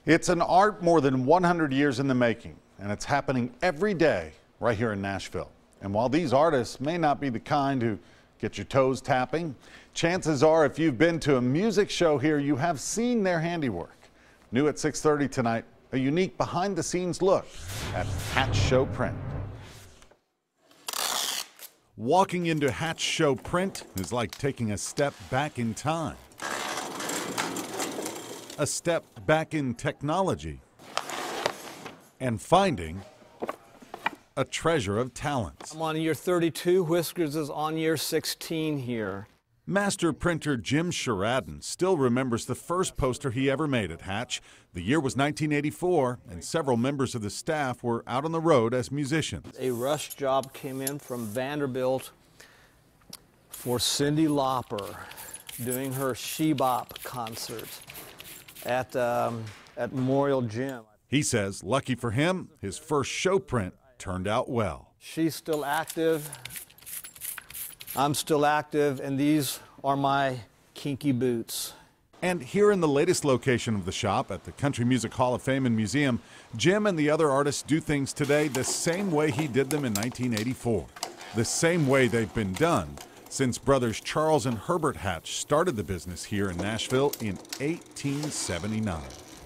It's an art more than 100 years in the making, and it's happening every day right here in Nashville. And while these artists may not be the kind who get your toes tapping, chances are if you've been to a music show here, you have seen their handiwork. New at 6:30 tonight, a unique behind-the-scenes look at Hatch Show Print. Walking into Hatch Show Print is like taking a step back in time. A step back in technology and finding a treasure of talents. I'm on year 32. Whiskers is on year 16 here. Master printer Jim Sheridan still remembers the first poster he ever made at Hatch. The year was 1984, and several members of the staff were out on the road as musicians. A rush job came in from Vanderbilt for Cyndi Lauper doing her She-Bop concert at Memorial Gym. He says, lucky for him, his first show print turned out well. She's still active. I'm still active, and these are my kinky boots. And here in the latest location of the shop at the Country Music Hall of Fame and Museum, Jim and the other artists do things today the same way he did them in 1984. The same way they've been done since brothers Charles and Herbert Hatch started the business here in Nashville in 1879.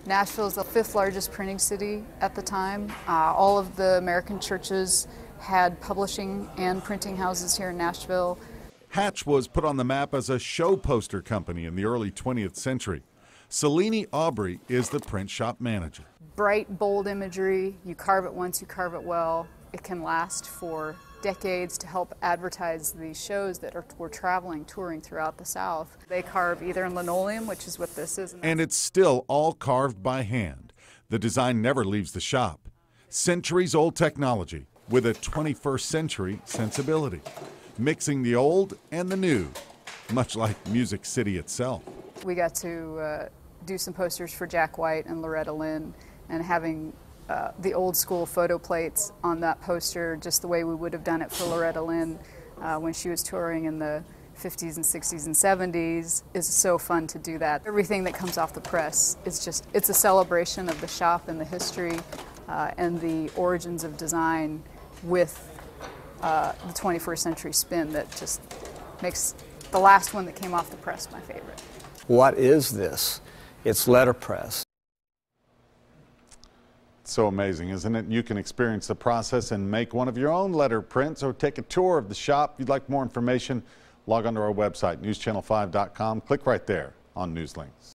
Nashville is the 5th largest printing city at the time. All of the American churches had publishing and printing houses here in Nashville. Hatch was put on the map as a show poster company in the early 20th century. Selene Aubrey is the print shop manager. Bright, bold imagery. You carve it once, you carve it well. It can last for decades to help advertise these shows that were traveling, touring throughout the South. They carve either in linoleum, which is what this is. And it's still all carved by hand. The design never leaves the shop. Centuries-old technology with a 21st century sensibility, mixing the old and the new, much like Music City itself. We got to do some posters for Jack White and Loretta Lynn, and having the old school photo plates on that poster, just the way we would have done it for Loretta Lynn when she was touring in the 50s and 60s and 70s, is so fun to do that. Everything that comes off the press is just, it's a celebration of the shop and the history and the origins of design with the 21st century spin that just makes the last one that came off the press my favorite. What is this? It's letterpress. So amazing, isn't it? You can experience the process and make one of your own letter prints or take a tour of the shop. If you'd like more information, log on to our website, newschannel5.com. Click right there on News Links.